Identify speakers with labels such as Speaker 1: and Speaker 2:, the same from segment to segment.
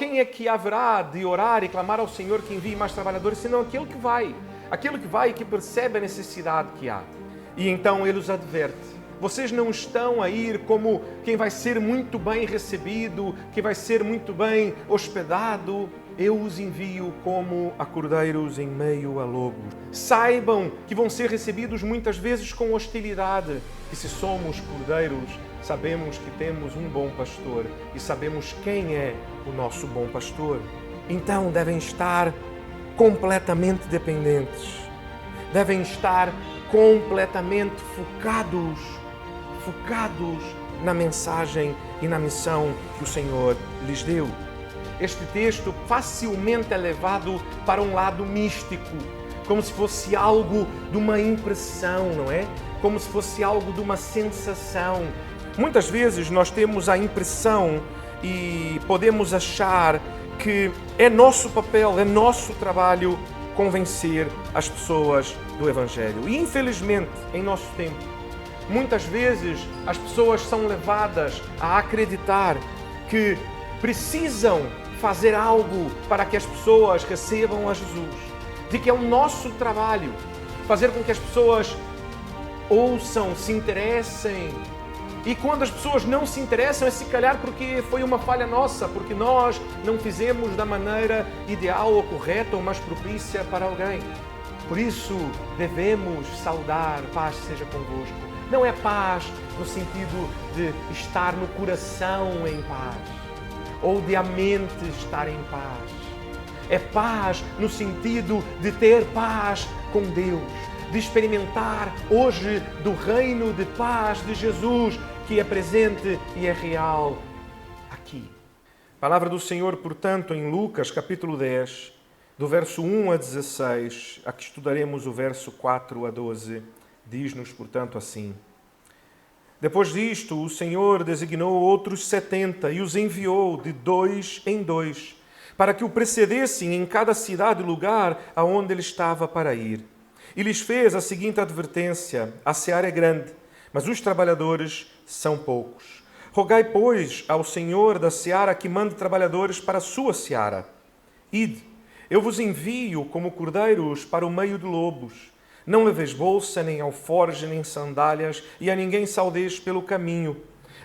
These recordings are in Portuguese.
Speaker 1: Quem é que haverá de orar e clamar ao Senhor que envie mais trabalhadores, senão aquele que vai e que percebe a necessidade que há. E então ele os adverte: vocês não estão a ir como quem vai ser muito bem recebido, que vai ser muito bem hospedado. Eu os envio como a cordeiros em meio a lobos. Saibam que vão ser recebidos muitas vezes com hostilidade. E se somos cordeiros, sabemos que temos um bom pastor e sabemos quem é o nosso bom pastor. Então devem estar completamente dependentes. Devem estar completamente focados na mensagem e na missão que o Senhor lhes deu. Este texto facilmente é levado para um lado místico, como se fosse algo de uma impressão, não é? Como se fosse algo de uma sensação. Muitas vezes nós temos a impressão e podemos achar que é nosso papel, é nosso trabalho convencer as pessoas do Evangelho. E infelizmente, em nosso tempo, muitas vezes as pessoas são levadas a acreditar que precisam fazer algo para que as pessoas recebam a Jesus. De que é o nosso trabalho fazer com que as pessoas ouçam, se interessem. E quando as pessoas não se interessam, é se calhar porque foi uma falha nossa, porque nós não fizemos da maneira ideal ou correta ou mais propícia para alguém. Por isso, devemos saudar, paz seja convosco. Não é paz no sentido de estar no coração em paz, ou de a mente estar em paz. É paz no sentido de ter paz com Deus, de experimentar hoje do reino de paz de Jesus, que é presente e é real aqui. Palavra do Senhor, portanto, em Lucas, capítulo 10, do verso 1 a 16, aqui estudaremos o verso 4 a 12, diz-nos, portanto, assim: Depois disto, o Senhor designou outros 70 e os enviou de 2 em 2, para que o precedessem em cada cidade e lugar aonde ele estava para ir. E lhes fez a seguinte advertência: a seara é grande, mas os trabalhadores são poucos. Rogai, pois, ao Senhor da seara que mande trabalhadores para a sua seara. Ide, eu vos envio como cordeiros para o meio de lobos. Não leveis bolsa, nem alforje, nem sandálias, e a ninguém saudeis pelo caminho.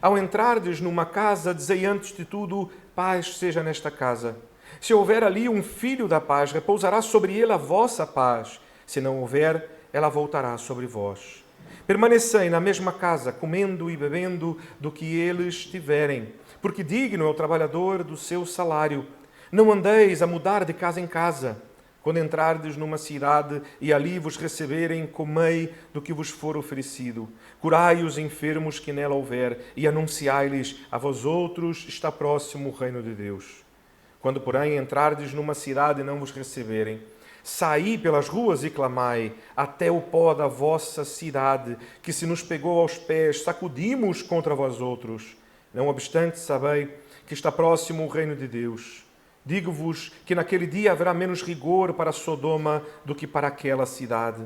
Speaker 1: Ao entrardes numa casa, dizei antes de tudo: paz seja nesta casa. Se houver ali um filho da paz, repousará sobre ele a vossa paz. Se não houver, ela voltará sobre vós. Permanecei na mesma casa, comendo e bebendo do que eles tiverem, porque digno é o trabalhador do seu salário. Não andeis a mudar de casa em casa. Quando entrardes numa cidade e ali vos receberem, comei do que vos for oferecido. Curai os enfermos que nela houver e anunciai-lhes: a vós outros está próximo o reino de Deus. Quando, porém, entrardes numa cidade e não vos receberem, saí pelas ruas e clamai: até o pó da vossa cidade, que se nos pegou aos pés, sacudimos contra vós outros. Não obstante, sabei que está próximo o reino de Deus. Digo-vos que naquele dia haverá menos rigor para Sodoma do que para aquela cidade.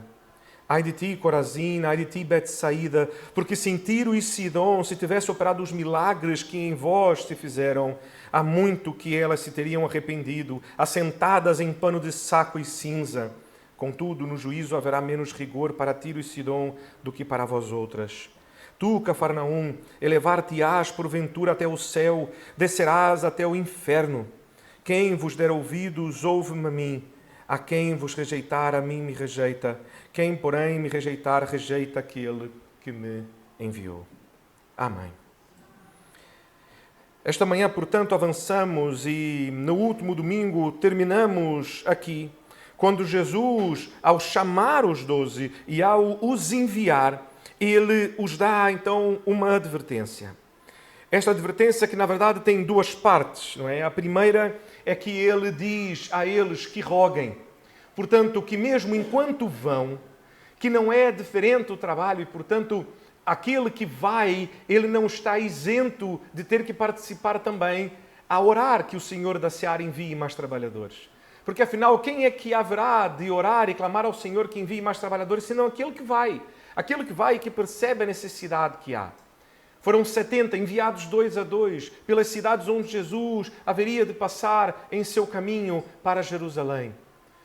Speaker 1: Ai de ti, Corazim, ai de ti, Betsaída, porque se em Tiro e Sidom se tivesse operado os milagres que em vós se fizeram, há muito que elas se teriam arrependido, assentadas em pano de saco e cinza. Contudo, no juízo haverá menos rigor para Tiro e Sidom do que para vós outras. Tu, Cafarnaum, elevar-te-ás porventura até o céu, descerás até o inferno. Quem vos der ouvidos, ouve-me a mim. A quem vos rejeitar, a mim me rejeita. Quem, porém, me rejeitar, rejeita aquele que me enviou. Amém. Esta manhã, portanto, avançamos e no último domingo terminamos aqui, quando Jesus, ao chamar os 12 e ao os enviar, ele os dá, então, uma advertência. Esta advertência que, na verdade, tem duas partes, não é? A primeira é que ele diz a eles que roguem. Portanto, que mesmo enquanto vão, que não é diferente o trabalho e, portanto, aquele que vai, ele não está isento de ter que participar também a orar que o Senhor da seara envie mais trabalhadores. Porque, afinal, quem é que haverá de orar e clamar ao Senhor que envie mais trabalhadores, senão aquele que vai e que percebe a necessidade que há. Foram 70 enviados 2 a 2 pelas cidades onde Jesus haveria de passar em seu caminho para Jerusalém.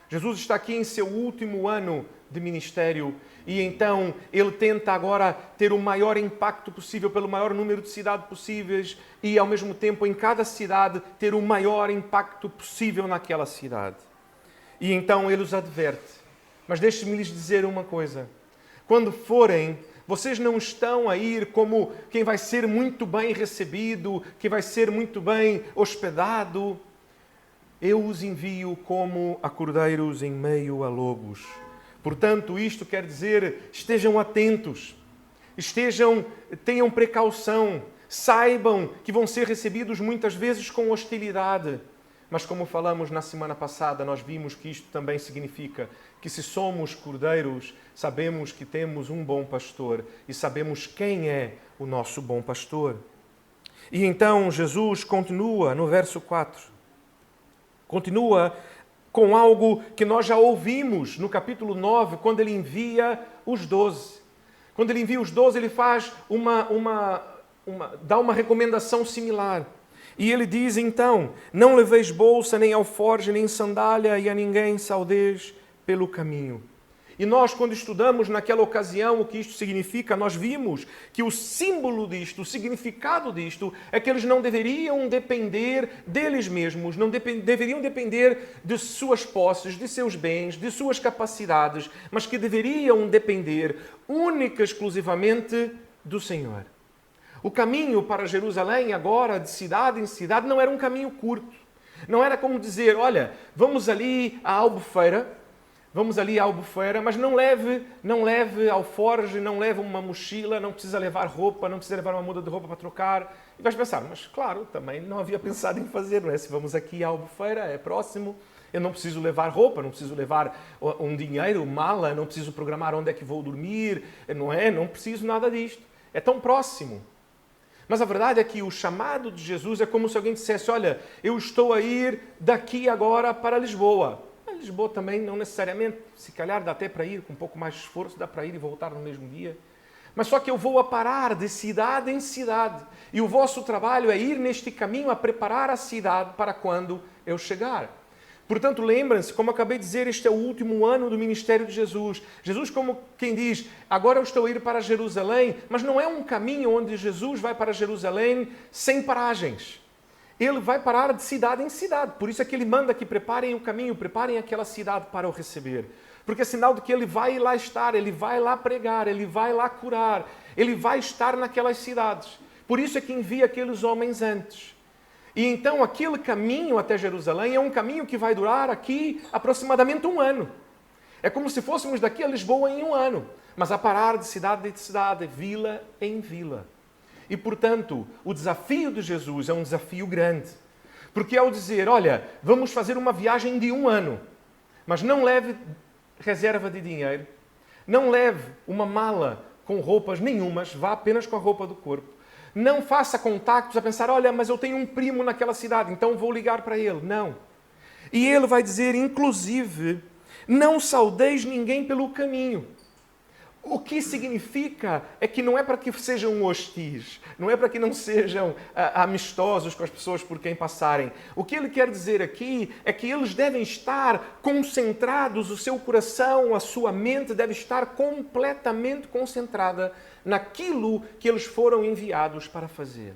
Speaker 1: Jesus está aqui em seu último ano de ministério e então ele tenta agora ter o maior impacto possível pelo maior número de cidades possíveis e ao mesmo tempo em cada cidade ter o maior impacto possível naquela cidade. E então ele os adverte. Mas deixe-me lhes dizer uma coisa. Quando forem, vocês não estão a ir como quem vai ser muito bem recebido, quem vai ser muito bem hospedado. Eu os envio como a cordeiros em meio a lobos. Portanto, isto quer dizer, estejam atentos, tenham precaução, saibam que vão ser recebidos muitas vezes com hostilidade. Mas como falamos na semana passada, nós vimos que isto também significa que se somos cordeiros, sabemos que temos um bom pastor e sabemos quem é o nosso bom pastor. E então Jesus continua no verso 4. Continua com algo que nós já ouvimos no capítulo 9, quando ele envia os 12. Quando ele envia os 12, ele faz dá uma recomendação similar. E ele diz então, não leveis bolsa, nem alforje, nem sandália, e a ninguém saudeis pelo caminho. E nós, quando estudamos naquela ocasião o que isto significa, nós vimos que o símbolo disto, o significado disto, é que eles não deveriam depender deles mesmos, não deveriam depender de suas posses, de seus bens, de suas capacidades, mas que deveriam depender única e exclusivamente do Senhor. O caminho para Jerusalém agora, de cidade em cidade, não era um caminho curto. Não era como dizer, olha, vamos ali à Albufeira, mas não leve alforje, não leve uma mochila, não precisa levar roupa, não precisa levar uma muda de roupa para trocar. E vais pensar, mas claro, também não havia pensado em fazer, não é? Se vamos aqui à Albufeira, é próximo, eu não preciso levar roupa, não preciso levar um dinheiro, mala, não preciso programar onde é que vou dormir, não é? Não preciso nada disto. É tão próximo. Mas a verdade é que o chamado de Jesus é como se alguém dissesse, olha, eu estou a ir daqui agora para Lisboa. Mas Lisboa também não necessariamente, se calhar dá até para ir com um pouco mais de esforço, dá para ir e voltar no mesmo dia. Mas só que eu vou a parar de cidade em cidade. E o vosso trabalho é ir neste caminho a preparar a cidade para quando eu chegar. Portanto, lembrem-se, como acabei de dizer, este é o último ano do ministério de Jesus. Jesus, como quem diz, agora eu estou a ir para Jerusalém, mas não é um caminho onde Jesus vai para Jerusalém sem paragens. Ele vai parar de cidade em cidade. Por isso é que ele manda que preparem o caminho, preparem aquela cidade para o receber. Porque é sinal de que ele vai lá estar, ele vai lá pregar, ele vai lá curar, ele vai estar naquelas cidades. Por isso é que envia aqueles homens antes. E então aquele caminho até Jerusalém é um caminho que vai durar aqui aproximadamente um ano. É como se fôssemos daqui a Lisboa em um ano, mas a parar de cidade em cidade, vila em vila. E portanto, o desafio de Jesus é um desafio grande. Porque ao dizer, olha, vamos fazer uma viagem de um ano, mas não leve reserva de dinheiro, não leve uma mala com roupas nenhumas, vá apenas com a roupa do corpo. Não faça contactos a pensar, olha, mas eu tenho um primo naquela cidade, então vou ligar para ele. Não. E ele vai dizer, inclusive, não saudeis ninguém pelo caminho. O que significa é que não é para que sejam hostis, não é para que não sejam amistosos com as pessoas por quem passarem. O que ele quer dizer aqui é que eles devem estar concentrados, o seu coração, a sua mente deve estar completamente concentrada naquilo que eles foram enviados para fazer.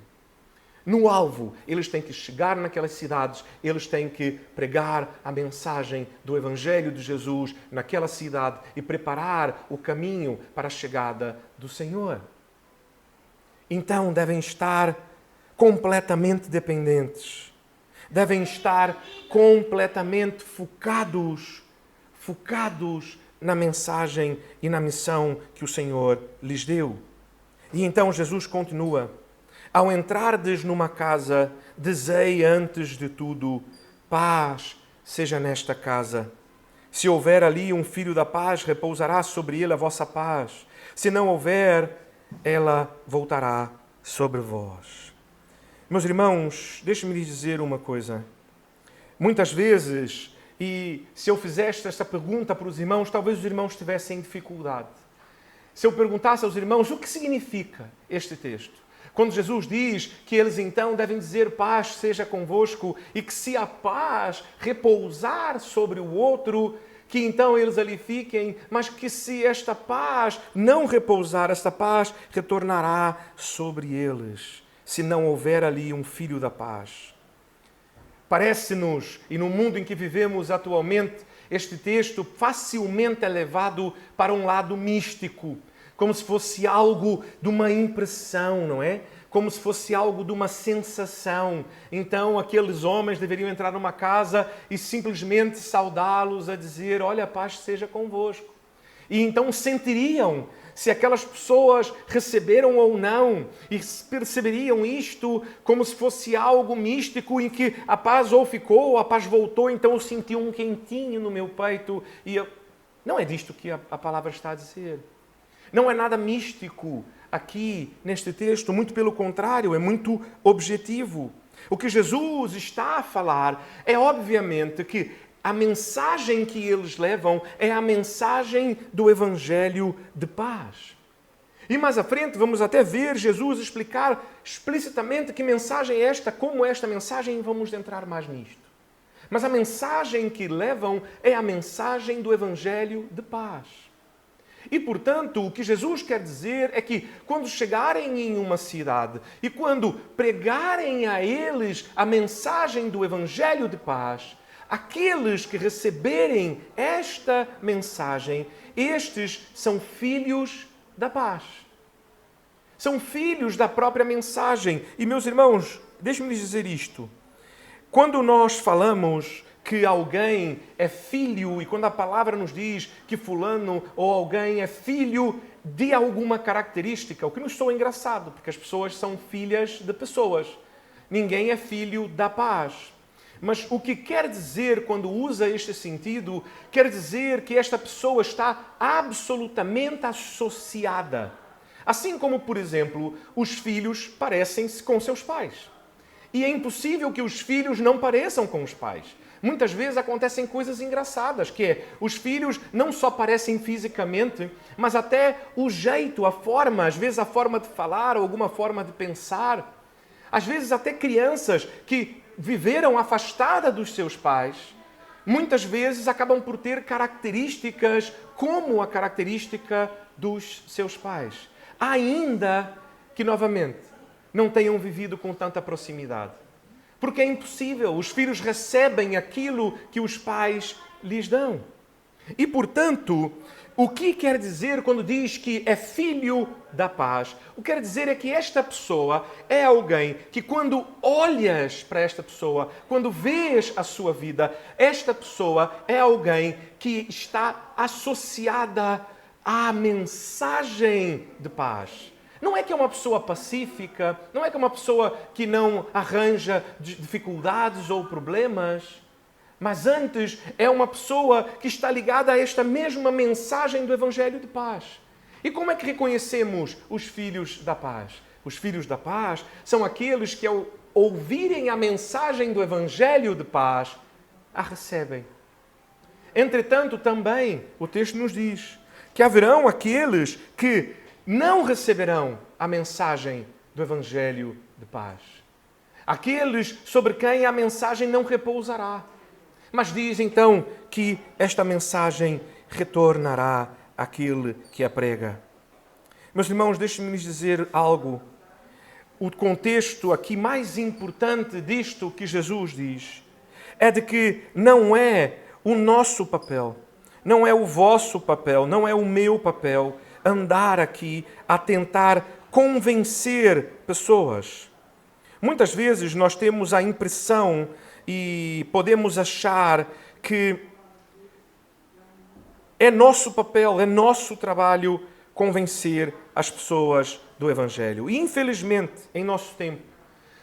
Speaker 1: No alvo, eles têm que chegar naquelas cidades, eles têm que pregar a mensagem do Evangelho de Jesus naquela cidade e preparar o caminho para a chegada do Senhor. Então, devem estar completamente dependentes, devem estar completamente focados na mensagem e na missão que o Senhor lhes deu. E então Jesus continua. Ao entrardes numa casa, dizei antes de tudo, paz seja nesta casa. Se houver ali um filho da paz, repousará sobre ele a vossa paz. Se não houver, ela voltará sobre vós. Meus irmãos, deixem-me lhes dizer uma coisa. Muitas vezes, e se eu fizesse esta pergunta para os irmãos, talvez os irmãos tivessem dificuldade. Se eu perguntasse aos irmãos o que significa este texto, Quando Jesus diz que eles então devem dizer paz seja convosco e que se a paz repousar sobre o outro, que então eles ali fiquem, mas que se esta paz não repousar, esta paz retornará sobre eles, se não houver ali um filho da paz. Parece-nos, e no mundo em que vivemos atualmente, este texto facilmente é levado para um lado místico, como se fosse algo de uma impressão, não é? Como se fosse algo de uma sensação. Então, aqueles homens deveriam entrar numa casa e simplesmente saudá-los a dizer, olha, a paz seja convosco. E então sentiriam se aquelas pessoas receberam ou não, e perceberiam isto como se fosse algo místico em que a paz ou ficou, ou a paz voltou, então eu senti um quentinho no meu peito. Não é disto que a palavra está a dizer. Não é nada místico aqui neste texto, muito pelo contrário, é muito objetivo. O que Jesus está a falar é obviamente que a mensagem que eles levam é a mensagem do Evangelho de paz. E mais à frente vamos até ver Jesus explicar explicitamente que mensagem é esta, como esta mensagem, e vamos entrar mais nisto. Mas a mensagem que levam é a mensagem do Evangelho de paz. E, portanto, o que Jesus quer dizer é que quando chegarem em uma cidade e quando pregarem a eles a mensagem do Evangelho de paz, aqueles que receberem esta mensagem, estes são filhos da paz. São filhos da própria mensagem. E, meus irmãos, deixem-me dizer isto. Quando nós falamos que alguém é filho, e quando a palavra nos diz que fulano ou alguém é filho de alguma característica, o que nos soa engraçado, porque as pessoas são filhas de pessoas. Ninguém é filho da paz. Mas o que quer dizer quando usa este sentido, quer dizer que esta pessoa está absolutamente associada. Assim como, por exemplo, os filhos parecem-se com seus pais. E é impossível que os filhos não pareçam com os pais. Muitas vezes acontecem coisas engraçadas, que é, os filhos não só parecem fisicamente, mas até o jeito, a forma, às vezes a forma de falar ou alguma forma de pensar. Às vezes até crianças que viveram afastada dos seus pais, muitas vezes acabam por ter características como a característica dos seus pais. Ainda que, novamente, não tenham vivido com tanta proximidade. Porque é impossível, os filhos recebem aquilo que os pais lhes dão. E, portanto, o que quer dizer quando diz que é filho da paz? O que quer dizer é que esta pessoa é alguém que quando olhas para esta pessoa, quando vês a sua vida, esta pessoa é alguém que está associada à mensagem de paz. Não é que é uma pessoa pacífica, não é que é uma pessoa que não arranja dificuldades ou problemas, mas antes é uma pessoa que está ligada a esta mesma mensagem do Evangelho de paz. E como é que reconhecemos os filhos da paz? Os filhos da paz são aqueles que, ao ouvirem a mensagem do Evangelho de paz, a recebem. Entretanto, também, o texto nos diz que haverão aqueles que não receberão a mensagem do Evangelho de paz. Aqueles sobre quem a mensagem não repousará. Mas diz então que esta mensagem retornará àquele que a prega. Meus irmãos, deixem-me dizer algo. O contexto aqui mais importante disto que Jesus diz é de que não é o nosso papel, não é o vosso papel, não é o meu papel andar aqui a tentar convencer pessoas. Muitas vezes nós temos a impressão e podemos achar que é nosso papel, é nosso trabalho convencer as pessoas do Evangelho. E infelizmente, em nosso tempo,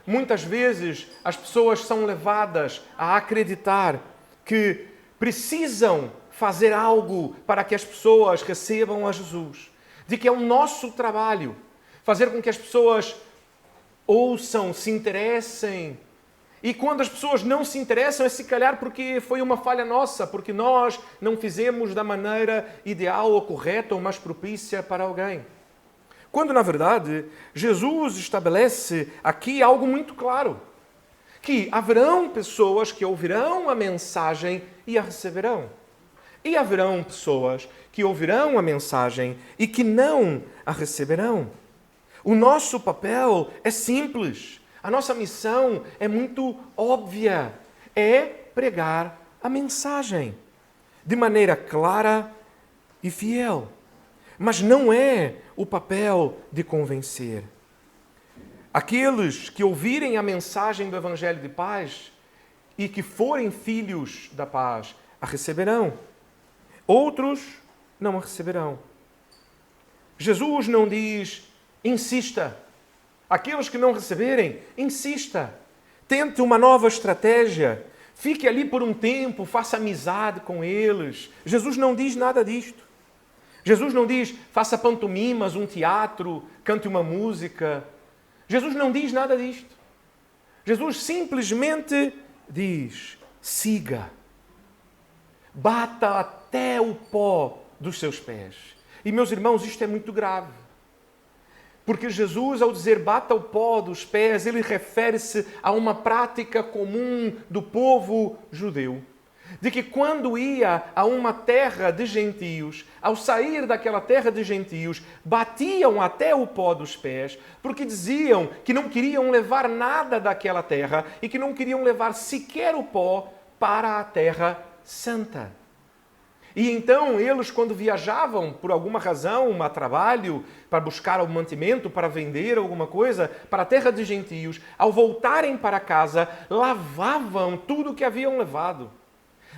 Speaker 1: muitas vezes as pessoas são levadas a acreditar que precisam fazer algo para que as pessoas recebam a Jesus. De que é o nosso trabalho fazer com que as pessoas ouçam, se interessem. E quando as pessoas não se interessam, é se calhar porque foi uma falha nossa, porque nós não fizemos da maneira ideal ou correta ou mais propícia para alguém. Quando, na verdade, Jesus estabelece aqui algo muito claro, que haverão pessoas que ouvirão a mensagem e a receberão. E haverão pessoas que ouvirão a mensagem e que não a receberão. O nosso papel é simples. A nossa missão é muito óbvia. É pregar a mensagem de maneira clara e fiel. Mas não é o papel de convencer. Aqueles que ouvirem a mensagem do Evangelho de paz e que forem filhos da paz, a receberão. Outros não a receberão. Jesus não diz, insista. Aqueles que não receberem, insista. Tente uma nova estratégia. Fique ali por um tempo, faça amizade com eles. Jesus não diz nada disto. Jesus não diz, faça pantomimas, um teatro, cante uma música. Jesus não diz nada disto. Jesus simplesmente diz, siga. Bata até o pó dos seus pés. E, meus irmãos, isto é muito grave. Porque Jesus, ao dizer bata o pó dos pés, ele refere-se a uma prática comum do povo judeu. De que quando ia a uma terra de gentios, ao sair daquela terra de gentios, batiam até o pó dos pés, porque diziam que não queriam levar nada daquela terra e que não queriam levar sequer o pó para a terra santa. E então eles, quando viajavam por alguma razão, a trabalho, para buscar algum mantimento, para vender alguma coisa, para a terra de gentios, ao voltarem para casa, lavavam tudo o que haviam levado.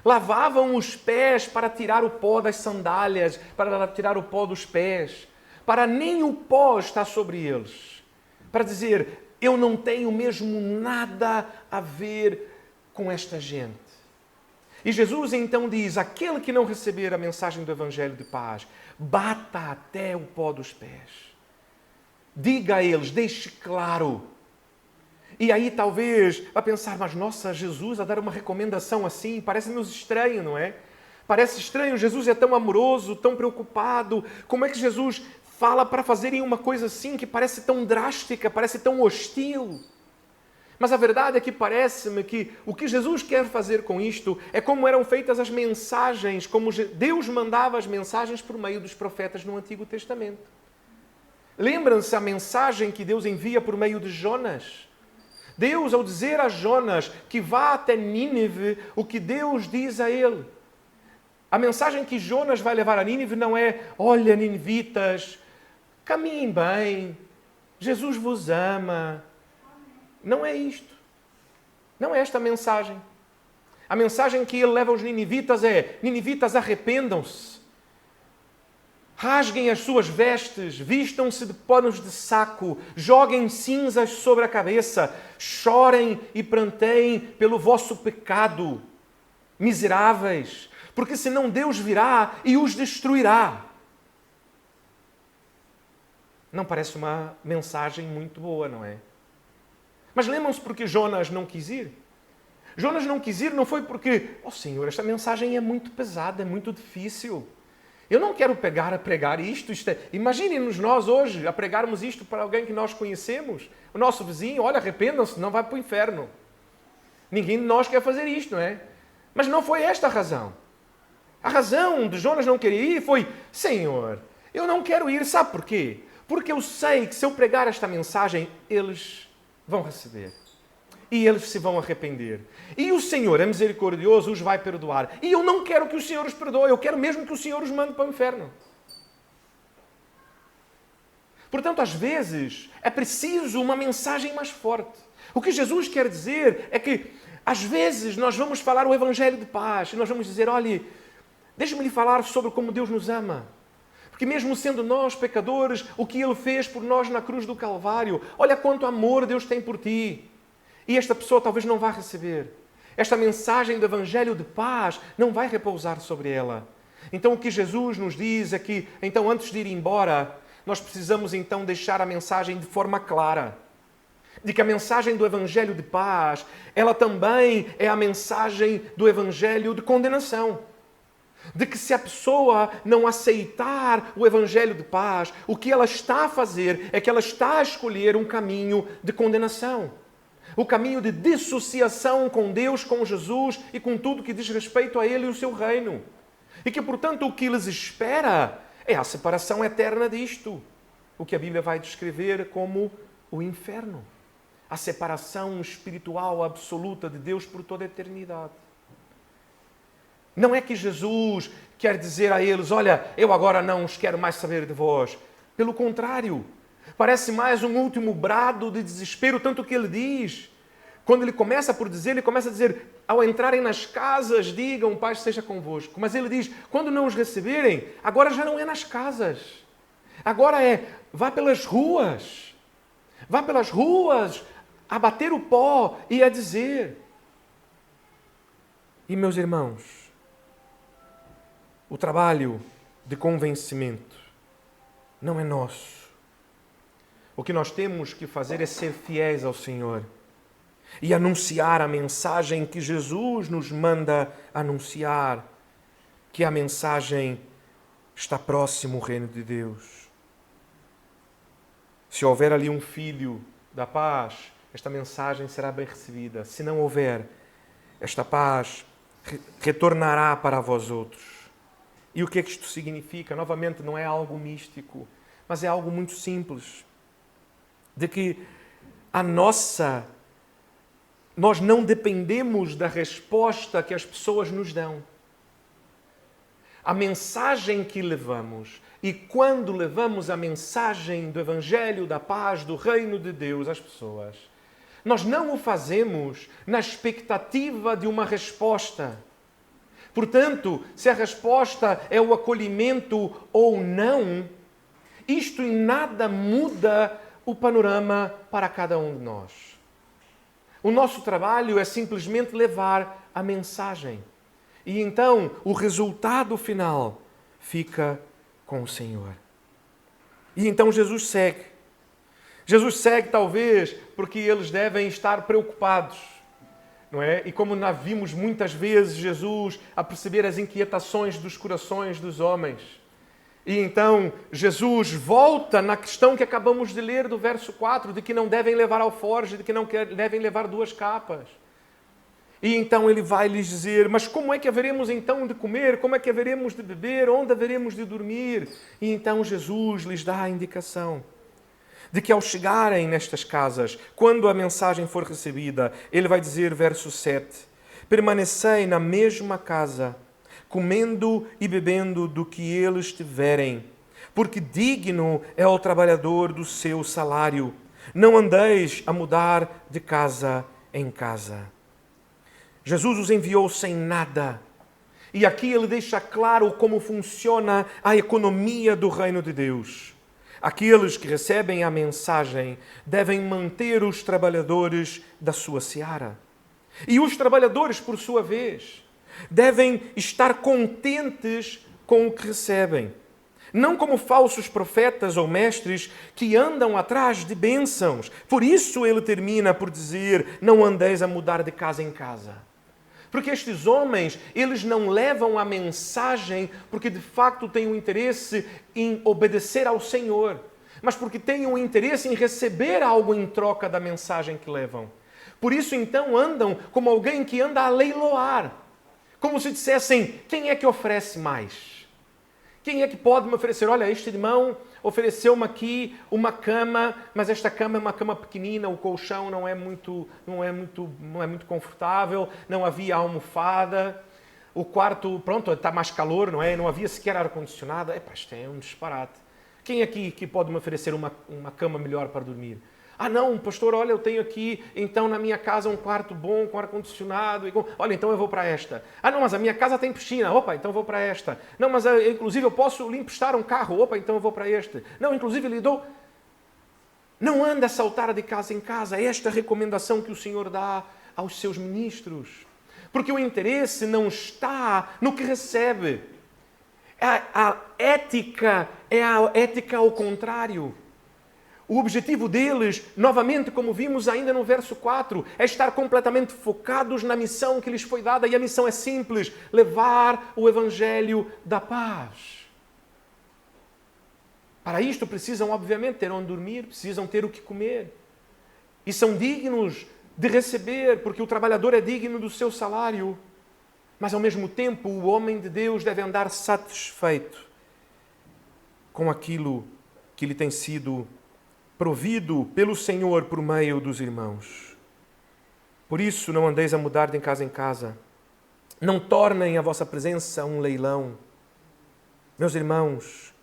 Speaker 1: Lavavam os pés para tirar o pó das sandálias, para tirar o pó dos pés, para nem o pó estar sobre eles. Para dizer, eu não tenho mesmo nada a ver com esta gente. E Jesus então diz, aquele que não receber a mensagem do Evangelho de paz, bata até o pó dos pés. Diga a eles, deixe claro. E aí talvez vai pensar, mas nossa, Jesus a dar uma recomendação assim, parece-nos estranho, não é? Parece estranho, Jesus é tão amoroso, tão preocupado. Como é que Jesus fala para fazerem uma coisa assim que parece tão drástica, parece tão hostil? Mas a verdade é que parece-me que o que Jesus quer fazer com isto é como eram feitas as mensagens, como Deus mandava as mensagens por meio dos profetas no Antigo Testamento. Lembram-se a mensagem que Deus envia por meio de Jonas? Deus, ao dizer a Jonas que vá até Nínive, o que Deus diz a ele? A mensagem que Jonas vai levar a Nínive não é, olha, ninivitas, caminhem bem, Jesus vos ama. Não é isto. Não é esta a mensagem. A mensagem que ele leva aos ninivitas é, ninivitas, arrependam-se. Rasguem as suas vestes, vistam-se de panos de saco, joguem cinzas sobre a cabeça, chorem e pranteiem pelo vosso pecado, miseráveis, porque senão Deus virá e os destruirá. Não parece uma mensagem muito boa, não é? Mas lembram-se porque Jonas não quis ir? Jonas não quis ir não foi porque, Senhor, esta mensagem é muito pesada, é muito difícil. Eu não quero pegar a pregar isto. Imaginem-nos nós hoje a pregarmos isto para alguém que nós conhecemos. O nosso vizinho, olha, arrependam-se, não vai para o inferno. Ninguém de nós quer fazer isto, não é? Mas não foi esta a razão. A razão de Jonas não querer ir foi, Senhor, eu não quero ir, sabe porquê? Porque eu sei que se eu pregar esta mensagem, eles vão receber. E eles se vão arrepender. E o Senhor é misericordioso, os vai perdoar. E eu não quero que o Senhor os perdoe, eu quero mesmo que o Senhor os mande para o inferno. Portanto, às vezes, é preciso uma mensagem mais forte. O que Jesus quer dizer é que, às vezes, nós vamos falar o Evangelho de paz, e nós vamos dizer, olhe, deixe-me lhe falar sobre como Deus nos ama. Porque mesmo sendo nós pecadores, o que Ele fez por nós na cruz do Calvário, olha quanto amor Deus tem por ti. E esta pessoa talvez não vá receber. Esta mensagem do Evangelho de paz não vai repousar sobre ela. Então o que Jesus nos diz é que, então, antes de ir embora, nós precisamos então deixar a mensagem de forma clara. De que a mensagem do Evangelho de paz, ela também é a mensagem do Evangelho de condenação. De que se a pessoa não aceitar o Evangelho de paz, o que ela está a fazer é que ela está a escolher um caminho de condenação. O caminho de dissociação com Deus, com Jesus e com tudo que diz respeito a Ele e o seu reino. E que, portanto, o que lhes espera é a separação eterna disto. O que a Bíblia vai descrever como o inferno. A separação espiritual absoluta de Deus por toda a eternidade. Não é que Jesus quer dizer a eles, olha, eu agora não os quero mais saber de vós. Pelo contrário, parece mais um último brado de desespero, tanto que ele diz, quando ele começa a dizer, ao entrarem nas casas, digam, paz seja convosco. Mas ele diz, quando não os receberem, agora já não é nas casas. Agora vá pelas ruas. Vá pelas ruas a bater o pó e a dizer. E meus irmãos, o trabalho de convencimento não é nosso. O que nós temos que fazer é ser fiéis ao Senhor e anunciar a mensagem que Jesus nos manda anunciar, que a mensagem está próximo ao reino de Deus. Se houver ali um filho da paz, esta mensagem será bem recebida. Se não houver, esta paz retornará para vós outros. E o que é que isto significa? Novamente, não é algo místico, mas é algo muito simples. De que nós não dependemos da resposta que as pessoas nos dão. A mensagem que levamos, e quando levamos a mensagem do Evangelho, da paz, do reino de Deus às pessoas, nós não o fazemos na expectativa de uma resposta. Portanto, se a resposta é o acolhimento ou não, isto em nada muda o panorama para cada um de nós. O nosso trabalho é simplesmente levar a mensagem. E então, o resultado final fica com o Senhor. E então Jesus segue. Jesus segue talvez porque eles devem estar preocupados. Não é? E como nós vimos muitas vezes Jesus a perceber as inquietações dos corações dos homens. E então Jesus volta na questão que acabamos de ler do verso 4, de que não devem levar alforje, de que não devem levar 2 capas. E então ele vai lhes dizer, mas como é que haveremos então de comer? Como é que haveremos de beber? Onde haveremos de dormir? E então Jesus lhes dá a indicação de que ao chegarem nestas casas, quando a mensagem for recebida, ele vai dizer, verso 7, permanecei na mesma casa, comendo e bebendo do que eles tiverem, porque digno é o trabalhador do seu salário. Não andeis a mudar de casa em casa. Jesus os enviou sem nada. E aqui ele deixa claro como funciona a economia do reino de Deus. Aqueles que recebem a mensagem devem manter os trabalhadores da sua seara. E os trabalhadores, por sua vez, devem estar contentes com o que recebem. Não como falsos profetas ou mestres que andam atrás de bênçãos. Por isso ele termina por dizer, não andeis a mudar de casa em casa. Porque estes homens, eles não levam a mensagem porque de facto têm um interesse em obedecer ao Senhor, mas porque têm um interesse em receber algo em troca da mensagem que levam. Por isso então andam como alguém que anda a leiloar, como se dissessem, quem é que oferece mais? Quem é que pode me oferecer? Olha, este irmão ofereceu-me aqui uma cama, mas esta cama é uma cama pequenina, o colchão não é muito confortável, não havia almofada, o quarto, pronto, está mais calor, não é? Não havia sequer ar-condicionado. Isto é um disparate. Quem aqui que pode me oferecer uma cama melhor para dormir? Ah não, pastor, olha, eu tenho aqui então na minha casa um quarto bom, com ar-condicionado. Olha, então eu vou para esta. Ah não, mas a minha casa tem piscina. Opa, então eu vou para esta. Não, mas inclusive eu posso lhe emprestar um carro. Opa, então eu vou para este. Não, inclusive lhe dou... Não anda a saltar de casa em casa. É esta a recomendação que o Senhor dá aos seus ministros. Porque o interesse não está no que recebe. A ética é a ética ao contrário. O objetivo deles, novamente, como vimos ainda no verso 4, é estar completamente focados na missão que lhes foi dada. E a missão é simples: levar o Evangelho da paz. Para isto precisam, obviamente, ter onde dormir, precisam ter o que comer. E são dignos de receber, porque o trabalhador é digno do seu salário. Mas, ao mesmo tempo, o homem de Deus deve andar satisfeito com aquilo que lhe tem sido provido pelo Senhor por meio dos irmãos. Por isso, não andeis a mudar de casa em casa. Não tornem a vossa presença um leilão. Meus irmãos,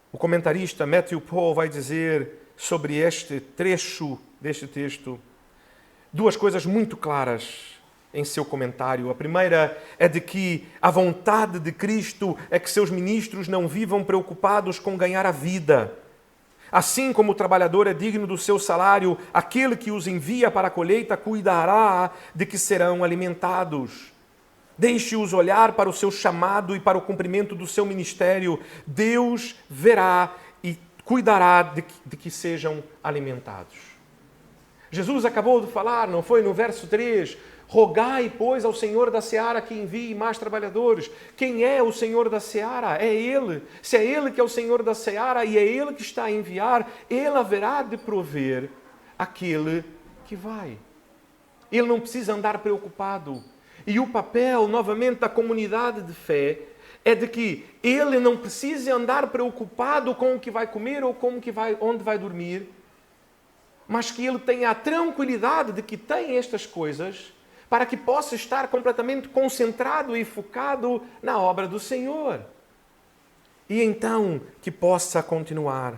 Speaker 1: o comentarista Matthew Paul vai dizer sobre este trecho deste texto duas coisas muito claras em seu comentário. A primeira é de que a vontade de Cristo é que seus ministros não vivam preocupados com ganhar a vida. Assim como o trabalhador é digno do seu salário, aquele que os envia para a colheita cuidará de que serão alimentados. Deixe-os olhar para o seu chamado e para o cumprimento do seu ministério. Deus verá e cuidará de que sejam alimentados. Jesus acabou de falar, não foi? No verso 3, rogai, pois, ao Senhor da seara que envie mais trabalhadores. Quem é o Senhor da seara? É Ele. Se é Ele que é o Senhor da seara e é Ele que está a enviar, Ele haverá de prover aquele que vai. Ele não precisa andar preocupado. E o papel, novamente, da comunidade de fé é de que ele não precise andar preocupado com o que vai comer ou com onde vai dormir, mas que ele tenha a tranquilidade de que tem estas coisas para que possa estar completamente concentrado e focado na obra do Senhor. E então que possa continuar.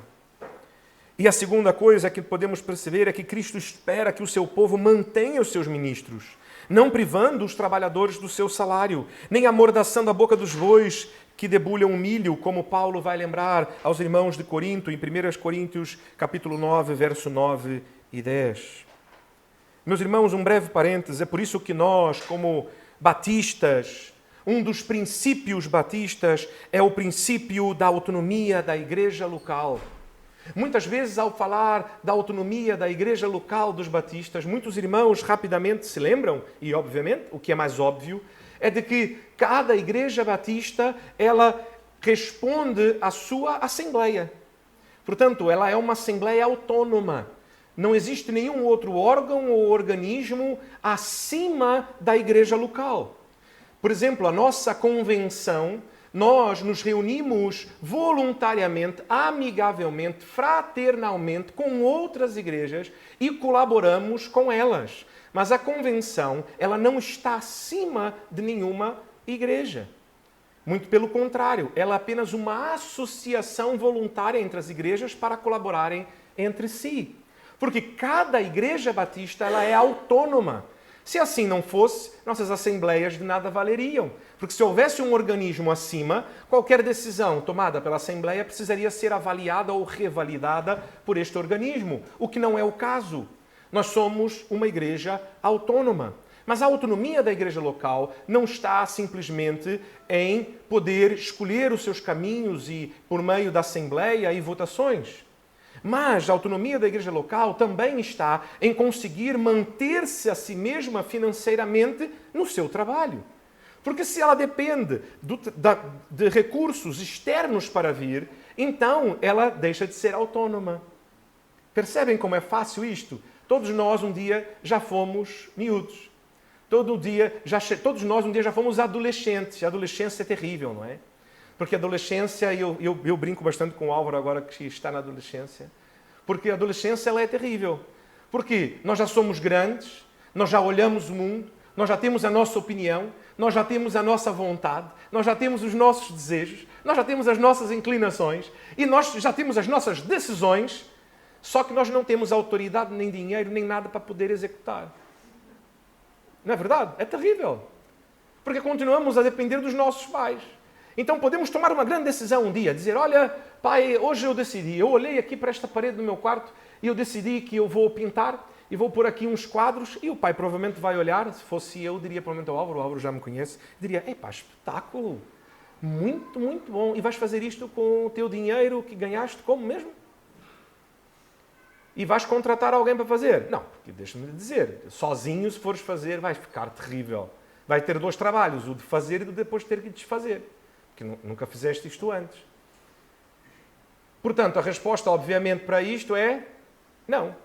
Speaker 1: E a segunda coisa que podemos perceber é que Cristo espera que o seu povo mantenha os seus ministros, não privando os trabalhadores do seu salário, nem amordaçando a boca dos bois que debulham o milho, como Paulo vai lembrar aos irmãos de Corinto, em 1 Coríntios capítulo 9, verso 9 e 10. Meus irmãos, um breve parênteses, é por isso que nós, como batistas, um dos princípios batistas é o princípio da autonomia da igreja local. Muitas vezes, ao falar da autonomia da igreja local dos batistas, muitos irmãos rapidamente se lembram, e obviamente, o que é mais óbvio, é de que cada igreja batista, ela responde à sua assembleia. Portanto, ela é uma assembleia autônoma. Não existe nenhum outro órgão ou organismo acima da igreja local. Por exemplo, a nossa convenção, nós nos reunimos voluntariamente, amigavelmente, fraternalmente com outras igrejas e colaboramos com elas. Mas a convenção, ela não está acima de nenhuma igreja. Muito pelo contrário, ela é apenas uma associação voluntária entre as igrejas para colaborarem entre si. Porque cada igreja batista ela é autônoma. Se assim não fosse, nossas assembleias de nada valeriam. Porque se houvesse um organismo acima, qualquer decisão tomada pela assembleia precisaria ser avaliada ou revalidada por este organismo, o que não é o caso. Nós somos uma igreja autônoma. Mas a autonomia da igreja local não está simplesmente em poder escolher os seus caminhos e por meio da assembleia e votações. Mas a autonomia da igreja local também está em conseguir manter-se a si mesma financeiramente no seu trabalho. Porque se ela depende de recursos externos para vir, então ela deixa de ser autônoma. Percebem como é fácil isto? Todos nós um dia já fomos miúdos. Todos nós um dia já fomos adolescentes. A adolescência é terrível, não é? Porque a adolescência, eu brinco bastante com o Álvaro agora que está na adolescência, porque a adolescência ela é terrível. Porque nós já somos grandes, nós já olhamos o mundo, nós já temos a nossa opinião, nós já temos a nossa vontade, nós já temos os nossos desejos, nós já temos as nossas inclinações e nós já temos as nossas decisões, só que nós não temos autoridade, nem dinheiro, nem nada para poder executar. Não é verdade? É terrível. Porque continuamos a depender dos nossos pais. Então podemos tomar uma grande decisão um dia, dizer, olha, pai, hoje eu decidi, eu olhei aqui para esta parede do meu quarto e eu decidi que eu vou pintar e vou pôr aqui uns quadros e o pai provavelmente vai olhar, se fosse eu, diria provavelmente ao Álvaro, o Álvaro já me conhece, diria, epá, espetáculo, muito, muito bom, e vais fazer isto com o teu dinheiro que ganhaste como mesmo? e vais contratar alguém para fazer. Não, porque deixa-me dizer, sozinho se fores fazer vais ficar terrível. Vai ter 2 trabalhos, o de fazer e o de depois ter que desfazer. Porque nunca fizeste isto antes. Portanto, a resposta, obviamente, para isto é não.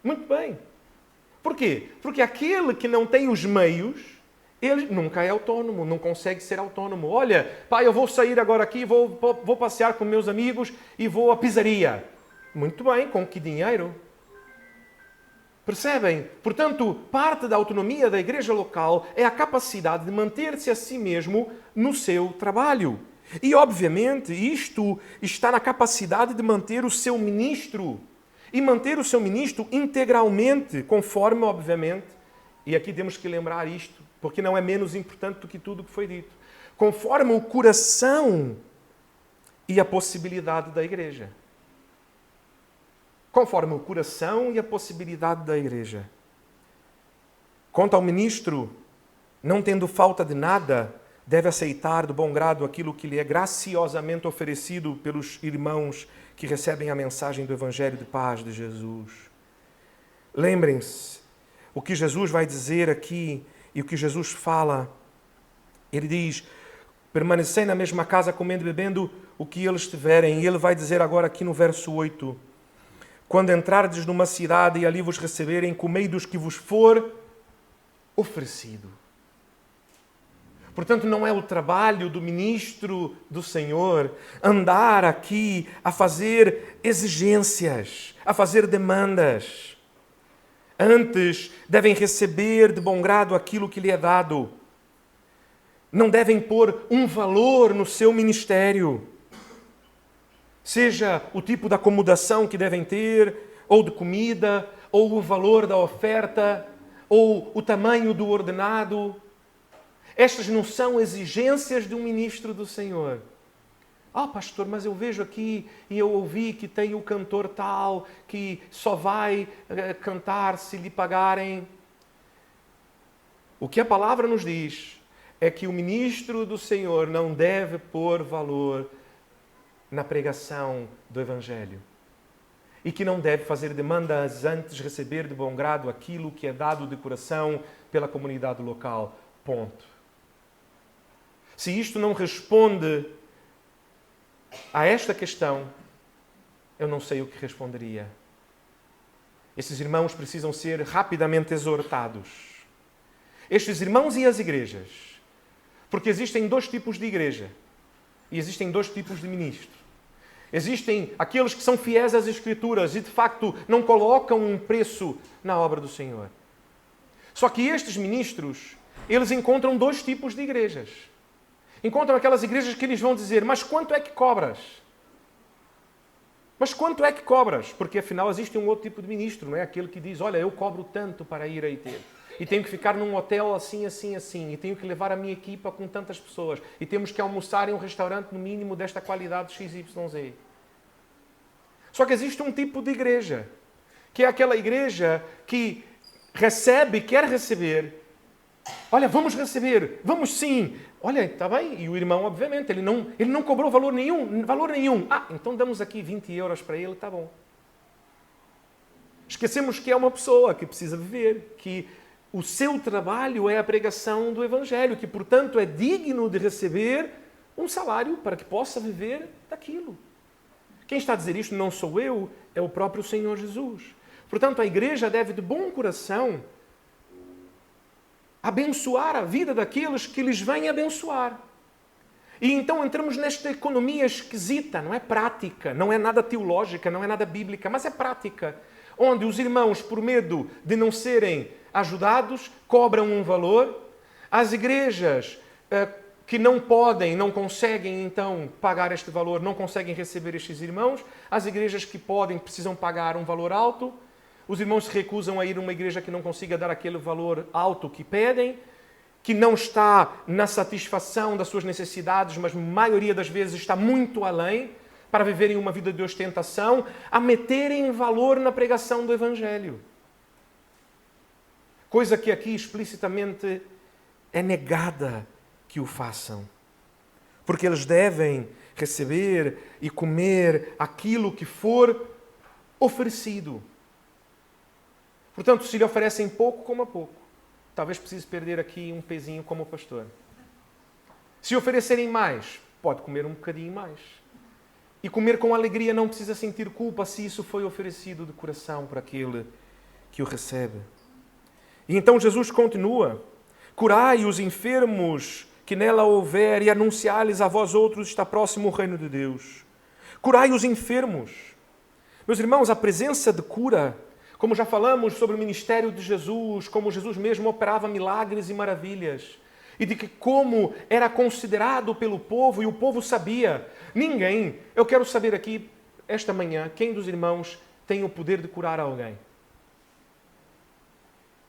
Speaker 1: Muito bem. Porquê? Porque aquele que não tem os meios, ele nunca é autónomo, não consegue ser autónomo. Olha, pai, eu vou sair agora aqui, vou passear com meus amigos e vou à pizzaria. Muito bem, com que dinheiro? Percebem? Portanto, parte da autonomia da igreja local é a capacidade de manter-se a si mesmo no seu trabalho. E, obviamente, isto está na capacidade de manter o seu ministro. E manter o seu ministro integralmente, conforme, obviamente, e aqui temos que lembrar isto, porque não é menos importante do que tudo o que foi dito, conforme o coração e a possibilidade da igreja. Conforme o coração e a possibilidade da igreja. Quanto ao ministro, não tendo falta de nada, deve aceitar de bom grado aquilo que lhe é graciosamente oferecido pelos irmãos que recebem a mensagem do Evangelho de paz de Jesus. Lembrem-se, o que Jesus vai dizer aqui e o que Jesus fala. Ele diz, permanecei na mesma casa comendo e bebendo o que eles tiverem. E ele vai dizer agora aqui no verso 8, quando entrardes numa cidade e ali vos receberem, comei dos que vos for oferecido. Portanto, não é o trabalho do ministro do Senhor andar aqui a fazer exigências, a fazer demandas. Antes, devem receber de bom grado aquilo que lhe é dado. Não devem pôr um valor no seu ministério. Seja o tipo de acomodação que devem ter, ou de comida, ou o valor da oferta, ou o tamanho do ordenado. Estas não são exigências de um ministro do Senhor. Pastor, mas eu vejo aqui e eu ouvi que tem o cantor tal que só vai cantar se lhe pagarem. O que a palavra nos diz é que o ministro do Senhor não deve pôr valor na pregação do Evangelho. E que não deve fazer demandas antes de receber de bom grado aquilo que é dado de coração pela comunidade local. Ponto. Se isto não responde a esta questão, eu não sei o que responderia. Esses irmãos precisam ser rapidamente exortados. Estes irmãos e as igrejas. Porque existem 2 tipos de igreja. E existem 2 tipos de ministro. Existem aqueles que são fiéis às Escrituras e, de facto, não colocam um preço na obra do Senhor. Só que estes ministros, eles encontram 2 tipos de igrejas. Encontram aquelas igrejas que eles vão dizer, mas quanto é que cobras? Mas quanto é que cobras? Porque, afinal, existe um outro tipo de ministro, não é? Aquele que diz, olha, eu cobro tanto para ir aí ter. E tenho que ficar num hotel assim, assim, assim. E tenho que levar a minha equipa com tantas pessoas. E temos que almoçar em um restaurante, no mínimo, desta qualidade XYZ. Só que existe um tipo de igreja, que é aquela igreja que recebe, quer receber. Olha, vamos receber, vamos sim. Olha, está bem. E o irmão, obviamente, ele não cobrou valor nenhum. Então damos aqui 20 euros para ele, está bom. Esquecemos que é uma pessoa que precisa viver, que o seu trabalho é a pregação do Evangelho, que, portanto, é digno de receber um salário para que possa viver daquilo. Quem está a dizer isto não sou eu, é o próprio Senhor Jesus. Portanto, a igreja deve, de bom coração, abençoar a vida daqueles que lhes vêm abençoar. E então entramos nesta economia esquisita, não é prática, não é nada teológica, não é nada bíblica, mas é prática, onde os irmãos, por medo de não serem ajudados, cobram um valor. As igrejas que não podem, não conseguem então pagar este valor, não conseguem receber estes irmãos. As igrejas que podem, precisam pagar um valor alto. Os irmãos se recusam a ir a uma igreja que não consiga dar aquele valor alto que pedem, que não está na satisfação das suas necessidades, mas a maioria das vezes está muito além, para viverem uma vida de ostentação, a meterem valor na pregação do Evangelho. Coisa que aqui explicitamente é negada que o façam. Porque eles devem receber e comer aquilo que for oferecido. Portanto, se lhe oferecem pouco, coma pouco. Talvez precise perder aqui um pezinho como pastor. Se oferecerem mais, pode comer um bocadinho mais. E comer com alegria, não precisa sentir culpa se isso foi oferecido de coração para aquele que o recebe. E então Jesus continua: curai os enfermos que nela houver e anunciai-lhes a vós outros está próximo o reino de Deus. Curai os enfermos. Meus irmãos, a presença de cura, como já falamos sobre o ministério de Jesus, como Jesus mesmo operava milagres e maravilhas, e de que como era considerado pelo povo, e o povo sabia. Ninguém, eu quero saber aqui, esta manhã, quem dos irmãos tem o poder de curar alguém?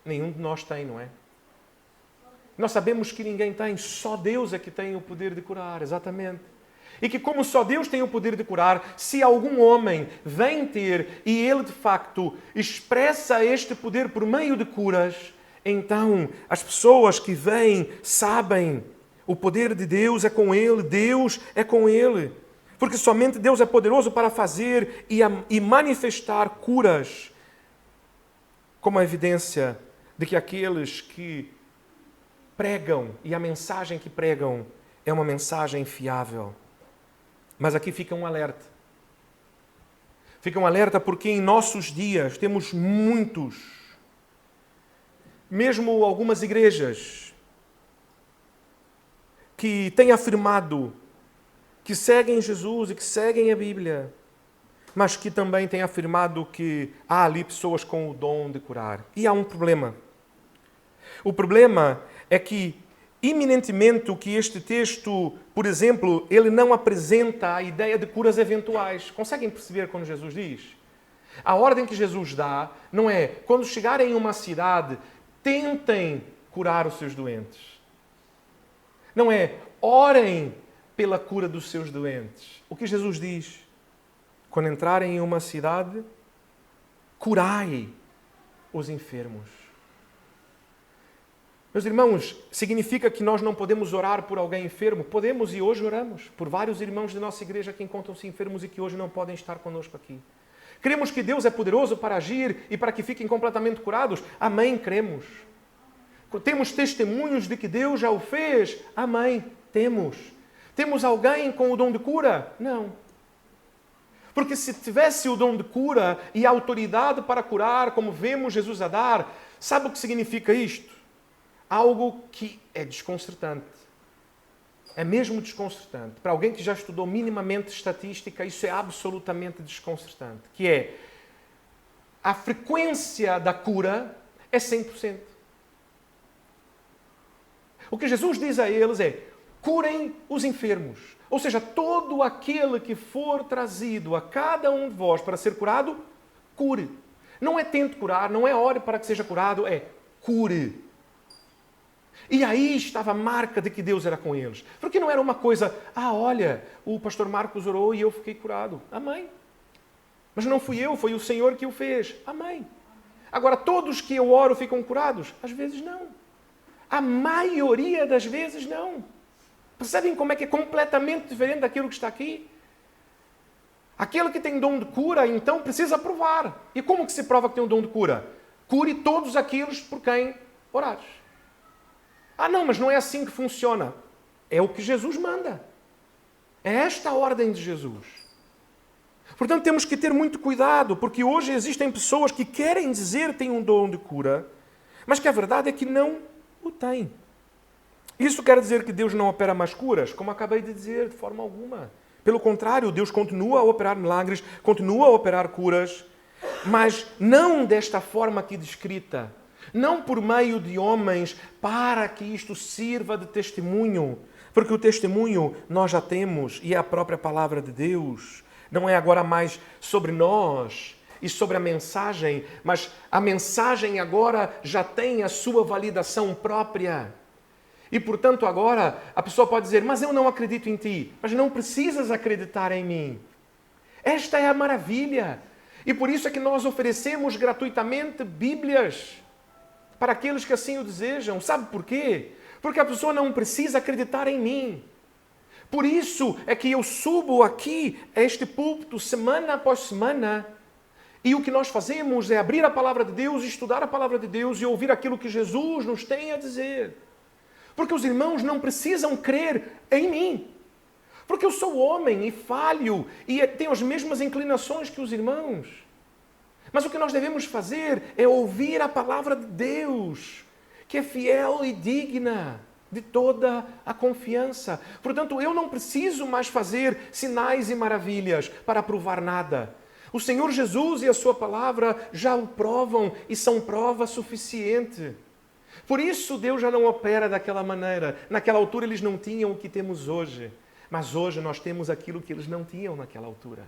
Speaker 1: Nenhum de nós tem, não é? Nós sabemos que ninguém tem, só Deus é que tem o poder de curar, exatamente. E que como só Deus tem o poder de curar, se algum homem vem ter e ele de facto expressa este poder por meio de curas, então as pessoas que vêm sabem, o poder de Deus é com ele, Deus é com ele. Porque somente Deus é poderoso para fazer e manifestar curas, como a evidência de que aqueles que pregam e a mensagem que pregam é uma mensagem fiável. Mas aqui fica um alerta. Fica um alerta porque em nossos dias temos muitos, mesmo algumas igrejas, que têm afirmado que seguem Jesus e que seguem a Bíblia, mas que também têm afirmado que há ali pessoas com o dom de curar. E há um problema. O problema é que, iminentemente, o que este texto, por exemplo, ele não apresenta a ideia de curas eventuais. Conseguem perceber quando Jesus diz? A ordem que Jesus dá não é, quando chegarem em uma cidade, tentem curar os seus doentes. Não é, orem pela cura dos seus doentes. O que Jesus diz? Quando entrarem em uma cidade, curai os enfermos. Meus irmãos, significa que nós não podemos orar por alguém enfermo? Podemos e hoje oramos por vários irmãos da nossa igreja que encontram-se enfermos e que hoje não podem estar conosco aqui. Cremos que Deus é poderoso para agir e para que fiquem completamente curados? Amém, cremos. Temos testemunhos de que Deus já o fez? Amém, temos. Temos alguém com o dom de cura? Não. Porque se tivesse o dom de cura e a autoridade para curar, como vemos Jesus a dar, sabe o que significa isto? Algo que é desconcertante. É mesmo desconcertante. Para alguém que já estudou minimamente estatística, isso é absolutamente desconcertante. Que é, a frequência da cura é 100%. O que Jesus diz a eles é, curem os enfermos. Ou seja, todo aquele que for trazido a cada um de vós para ser curado, cure. Não é tente curar, não é ore para que seja curado, é cure. E aí estava a marca de que Deus era com eles. Porque não era uma coisa, olha, o pastor Marcos orou e eu fiquei curado. Amém. Mas não fui eu, foi o Senhor que o fez. Amém. Agora, todos que eu oro ficam curados? Às vezes não. A maioria das vezes não. Percebem como é que é completamente diferente daquilo que está aqui? Aquele que tem dom de cura, então, precisa provar. E como que se prova que tem um dom de cura? Cure todos aqueles por quem orares. Não, mas não é assim que funciona. É o que Jesus manda. É esta a ordem de Jesus. Portanto, temos que ter muito cuidado, porque hoje existem pessoas que querem dizer que têm um dom de cura, mas que a verdade é que não o têm. Isso quer dizer que Deus não opera mais curas? Como acabei de dizer, de forma alguma. Pelo contrário, Deus continua a operar milagres, continua a operar curas, mas não desta forma aqui descrita. Não por meio de homens, para que isto sirva de testemunho. Porque o testemunho nós já temos e é a própria palavra de Deus. Não é agora mais sobre nós e sobre a mensagem, mas a mensagem agora já tem a sua validação própria. E, portanto, agora a pessoa pode dizer, mas eu não acredito em ti. Mas não precisas acreditar em mim. Esta é a maravilha. E por isso é que nós oferecemos gratuitamente Bíblias para aqueles que assim o desejam. Sabe por quê? Porque a pessoa não precisa acreditar em mim. Por isso é que eu subo aqui a este púlpito semana após semana E o que nós fazemos é abrir a palavra de Deus, estudar a palavra de Deus e ouvir aquilo que Jesus nos tem a dizer. Porque os irmãos não precisam crer em mim. Porque eu sou homem e falho e tenho as mesmas inclinações que os irmãos. Mas o que nós devemos fazer é ouvir a palavra de Deus, que é fiel e digna de toda a confiança. Portanto, eu não preciso mais fazer sinais e maravilhas para provar nada. O Senhor Jesus e a sua palavra já o provam e são prova suficiente. Por isso Deus já não opera daquela maneira. Naquela altura eles não tinham o que temos hoje. Mas hoje nós temos aquilo que eles não tinham naquela altura.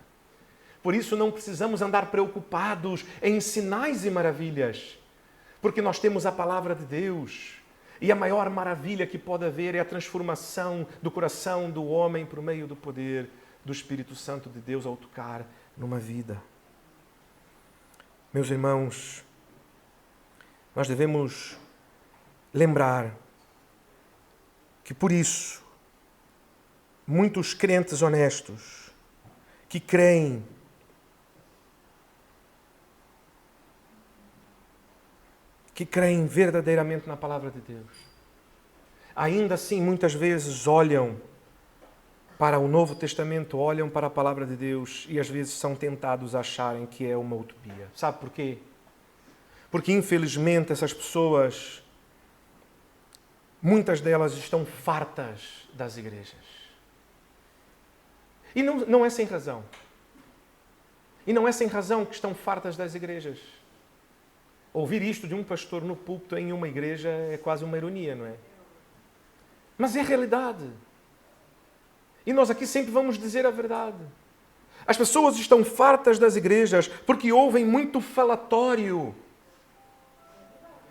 Speaker 1: Por isso não precisamos andar preocupados em sinais e maravilhas. Porque nós temos a palavra de Deus. E a maior maravilha que pode haver é a transformação do coração do homem por meio do poder do Espírito Santo de Deus ao tocar numa vida. Meus irmãos, nós devemos lembrar que por isso muitos crentes honestos que creem verdadeiramente na palavra de Deus, ainda assim muitas vezes olham para o Novo Testamento, olham para a palavra de Deus e às vezes são tentados a acharem que é uma utopia. Sabe porquê? Porque infelizmente essas pessoas, muitas delas estão fartas das igrejas. E não é sem razão. E não é sem razão que estão fartas das igrejas. Ouvir isto de um pastor no púlpito em uma igreja é quase uma ironia, não é? Mas é realidade. E nós aqui sempre vamos dizer a verdade. As pessoas estão fartas das igrejas porque ouvem muito falatório.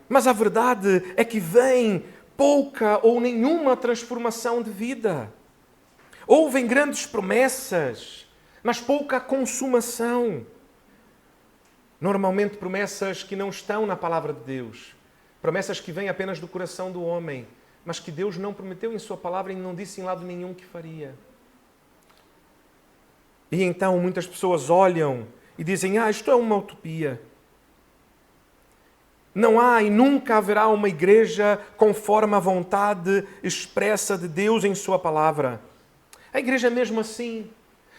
Speaker 1: Mas a verdade é que vem pouca ou nenhuma transformação de vida. Ouvem grandes promessas, mas pouca consumação. Normalmente promessas que não estão na palavra de Deus. Promessas que vêm apenas do coração do homem, mas que Deus não prometeu em sua palavra e não disse em lado nenhum que faria. E então muitas pessoas olham e dizem, isto é uma utopia. Não há e nunca haverá uma igreja conforme a vontade expressa de Deus em sua palavra. A igreja é mesmo assim.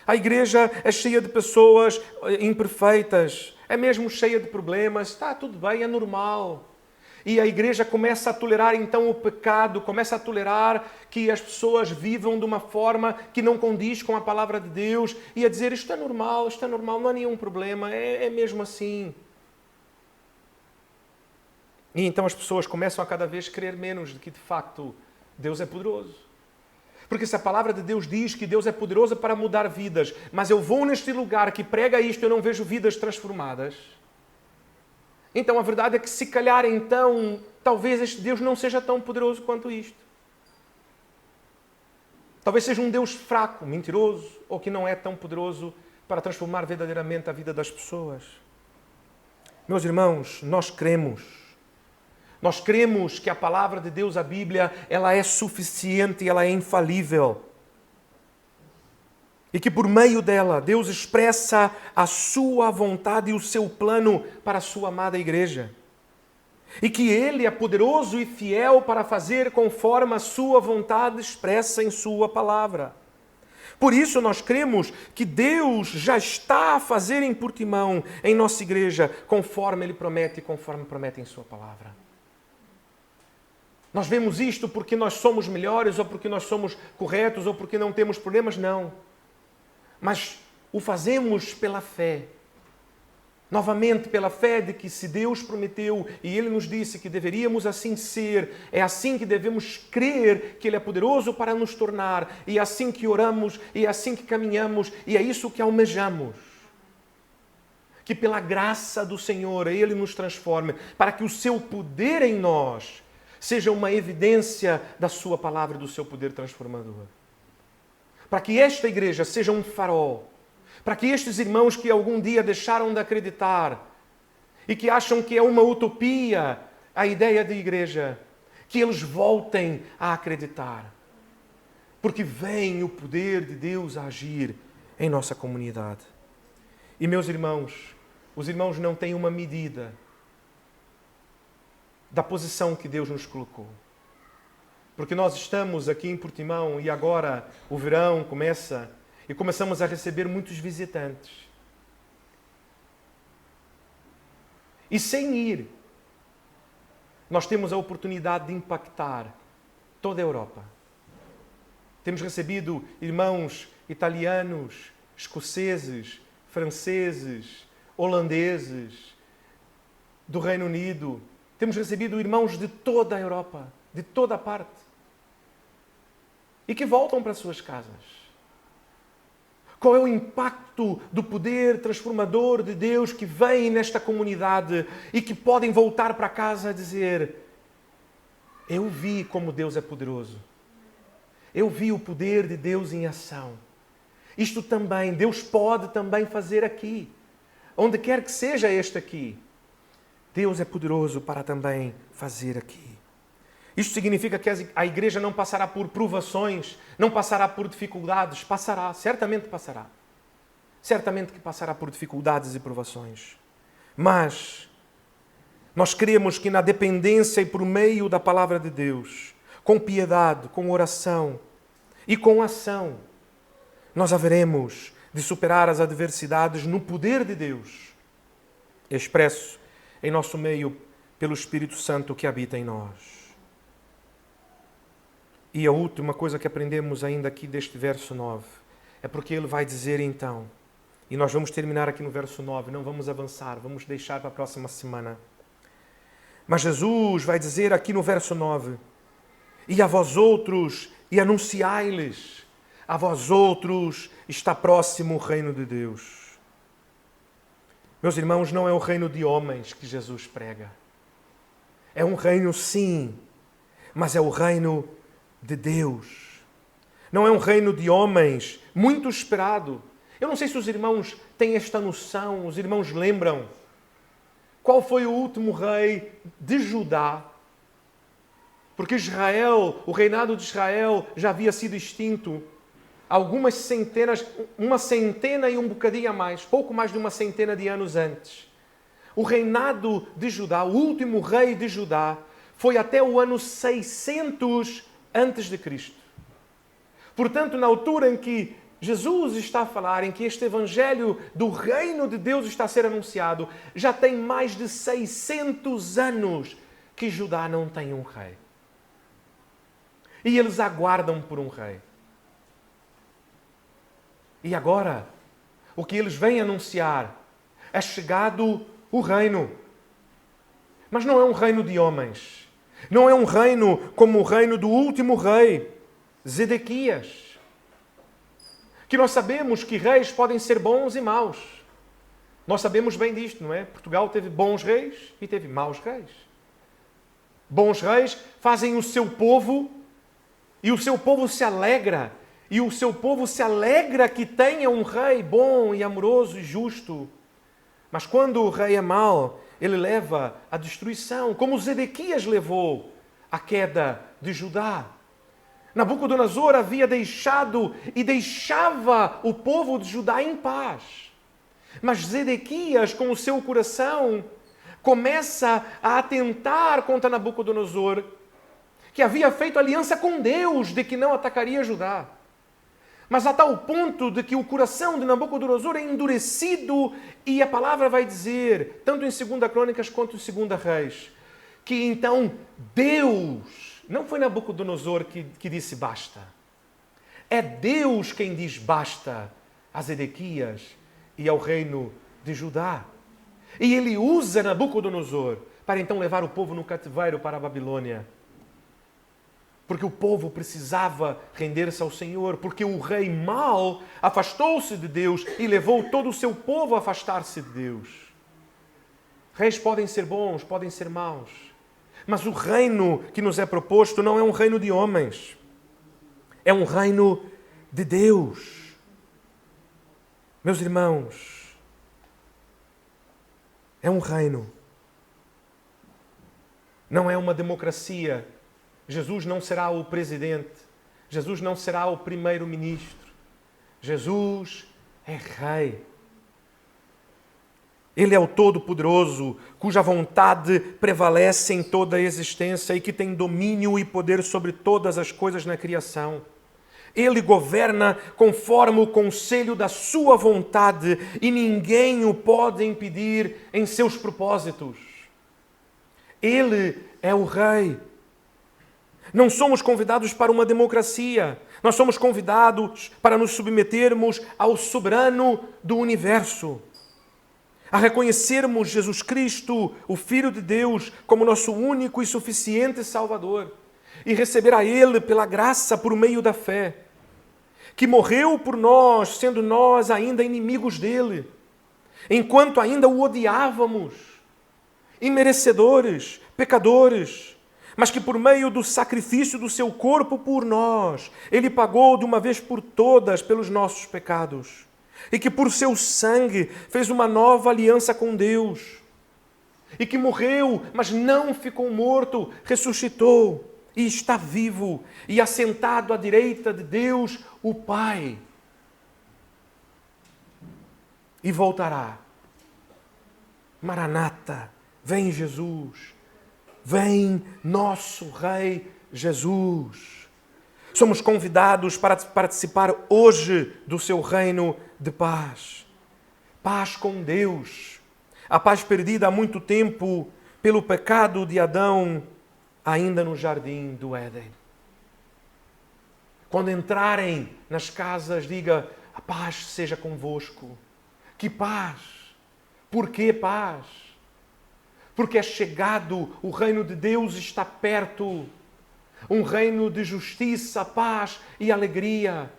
Speaker 1: A igreja é cheia de pessoas imperfeitas, é mesmo cheia de problemas, está tudo bem, é normal. E a igreja começa a tolerar então o pecado, começa a tolerar que as pessoas vivam de uma forma que não condiz com a palavra de Deus e a dizer isto é normal, não há nenhum problema, é mesmo assim. E então as pessoas começam a cada vez crer menos de que de facto Deus é poderoso. Porque se a palavra de Deus diz que Deus é poderoso para mudar vidas, mas eu vou neste lugar que prega isto e eu não vejo vidas transformadas, então a verdade é que se calhar então, talvez este Deus não seja tão poderoso quanto isto. Talvez seja um Deus fraco, mentiroso, ou que não é tão poderoso para transformar verdadeiramente a vida das pessoas. Meus irmãos, nós cremos que a palavra de Deus, a Bíblia, ela é suficiente e ela é infalível. E que por meio dela, Deus expressa a sua vontade e o seu plano para a sua amada igreja. E que Ele é poderoso e fiel para fazer conforme a sua vontade expressa em sua palavra. Por isso nós cremos que Deus já está a fazer em Portimão, em nossa igreja, conforme Ele promete e conforme promete em sua palavra. Nós vemos isto porque nós somos melhores, ou porque nós somos corretos, ou porque não temos problemas, não. Mas o fazemos pela fé. Novamente, pela fé de que se Deus prometeu e Ele nos disse que deveríamos assim ser, é assim que devemos crer que Ele é poderoso para nos tornar, e é assim que oramos, e é assim que caminhamos, e é isso que almejamos. Que pela graça do Senhor Ele nos transforme, para que o seu poder em nós seja uma evidência da sua palavra e do seu poder transformador. Para que esta igreja seja um farol, para que estes irmãos que algum dia deixaram de acreditar e que acham que é uma utopia a ideia de igreja, que eles voltem a acreditar. Porque vem o poder de Deus a agir em nossa comunidade. E meus irmãos, os irmãos não têm uma medida da posição que Deus nos colocou. Porque nós estamos aqui em Portimão e agora o verão começa e começamos a receber muitos visitantes. E sem ir, nós temos a oportunidade de impactar toda a Europa. Temos recebido irmãos italianos, escoceses, franceses, holandeses, do Reino Unido. Temos recebido irmãos de toda a Europa, de toda a parte. E que voltam para as suas casas. Qual é o impacto do poder transformador de Deus que vem nesta comunidade e que podem voltar para casa a dizer: eu vi como Deus é poderoso. Eu vi o poder de Deus em ação. Isto também, Deus pode também fazer aqui. Onde quer que seja este aqui, Deus é poderoso para também fazer aqui. Isto significa que a igreja não passará por provações, não passará por dificuldades. Passará, certamente passará. Certamente que passará por dificuldades e provações. Mas nós queremos que na dependência e por meio da palavra de Deus, com piedade, com oração e com ação, nós haveremos de superar as adversidades no poder de Deus, expresso em nosso meio pelo Espírito Santo que habita em nós. E a última coisa que aprendemos ainda aqui deste verso 9 é porque ele vai dizer então, e nós vamos terminar aqui no verso 9, não vamos avançar, vamos deixar para a próxima semana. Mas Jesus vai dizer aqui no verso 9: e a vós outros, e anunciai-lhes, a vós outros está próximo o reino de Deus. Meus irmãos, não é o reino de homens que Jesus prega. É um reino, sim, mas é o reino de Deus. Não é um reino de homens, muito esperado. Eu não sei se os irmãos têm esta noção, os irmãos lembram qual foi o último rei de Judá. Porque Israel, o reinado de Israel já havia sido extinto algumas centenas, uma centena e um bocadinho a mais, pouco mais de uma centena de anos antes. O reinado de Judá, o último rei de Judá, foi até o ano 600 antes de Cristo. Portanto, na altura em que Jesus está a falar, em que este evangelho do reino de Deus está a ser anunciado, já tem mais de 600 anos que Judá não tem um rei. E eles aguardam por um rei. E agora, o que eles vêm anunciar é chegado o reino. Mas não é um reino de homens. Não é um reino como o reino do último rei, Zedequias. Que nós sabemos que reis podem ser bons e maus. Nós sabemos bem disto, não é? Portugal teve bons reis e teve maus reis. Bons reis fazem o seu povo e o seu povo se alegra. E o seu povo se alegra que tenha um rei bom e amoroso e justo. Mas quando o rei é mau, ele leva à destruição, como Zedequias levou à queda de Judá. Nabucodonosor havia deixado e deixava o povo de Judá em paz. Mas Zedequias, com o seu coração, começa a atentar contra Nabucodonosor, que havia feito aliança com Deus de que não atacaria Judá. Mas a tal ponto de que o coração de Nabucodonosor é endurecido e a palavra vai dizer, tanto em 2 Crônicas quanto em 2 Reis, que então Deus, não foi Nabucodonosor que disse basta, é Deus quem diz basta a Zedequias e ao reino de Judá. E ele usa Nabucodonosor para então levar o povo no cativeiro para a Babilônia. Porque o povo precisava render-se ao Senhor, porque o rei mau afastou-se de Deus e levou todo o seu povo a afastar-se de Deus. Reis podem ser bons, podem ser maus, mas o reino que nos é proposto não é um reino de homens, é um reino de Deus. Meus irmãos, é um reino, não é uma democracia. Jesus não será o presidente. Jesus não será o primeiro-ministro. Jesus é rei. Ele é o Todo-Poderoso, cuja vontade prevalece em toda a existência e que tem domínio e poder sobre todas as coisas na criação. Ele governa conforme o conselho da sua vontade e ninguém o pode impedir em seus propósitos. Ele é o Rei. Não somos convidados para uma democracia. Nós somos convidados para nos submetermos ao soberano do universo, a reconhecermos Jesus Cristo, o Filho de Deus, como nosso único e suficiente Salvador, e receber a Ele pela graça por meio da fé, que morreu por nós, sendo nós ainda inimigos dele, enquanto ainda o odiávamos, imerecedores, pecadores, mas que por meio do sacrifício do seu corpo por nós, Ele pagou de uma vez por todas pelos nossos pecados, e que por seu sangue fez uma nova aliança com Deus, e que morreu, mas não ficou morto, ressuscitou, e está vivo, e assentado à direita de Deus, o Pai. E voltará. Maranata, vem Jesus, vem nosso Rei Jesus. Somos convidados para participar hoje do seu reino de paz. Paz com Deus. A paz perdida há muito tempo pelo pecado de Adão, ainda no jardim do Éden. Quando entrarem nas casas, diga: a paz seja convosco. Que paz? Por que paz? Porque é chegado, o reino de Deus está perto. Um reino de justiça, paz e alegria.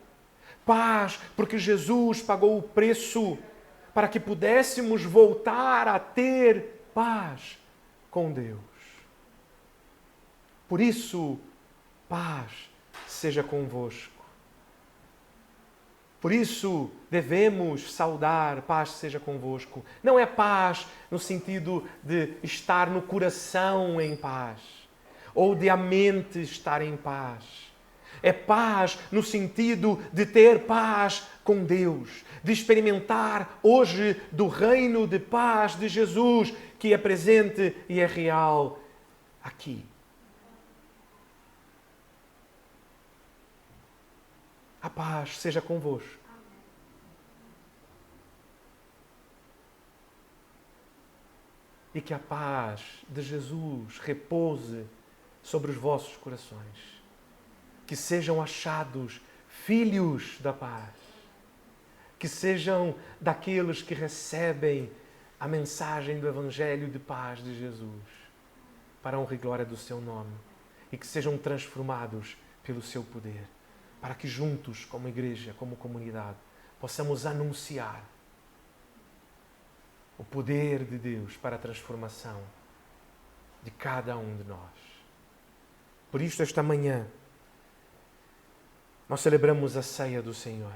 Speaker 1: Paz, porque Jesus pagou o preço para que pudéssemos voltar a ter paz com Deus. Por isso, paz seja convosco. Por isso, devemos saudar, paz seja convosco. Não é paz no sentido de estar no coração em paz, ou de a mente estar em paz. É paz no sentido de ter paz com Deus, de experimentar hoje do reino de paz de Jesus, que é presente e é real aqui. A paz seja convosco. E que a paz de Jesus repouse sobre os vossos corações. Que sejam achados filhos da paz. Que sejam daqueles que recebem a mensagem do Evangelho de paz de Jesus, para a honra e glória do seu nome. E que sejam transformados pelo seu poder, para que juntos, como igreja, como comunidade, possamos anunciar o poder de Deus para a transformação de cada um de nós. Por isto, esta manhã, nós celebramos a ceia do Senhor.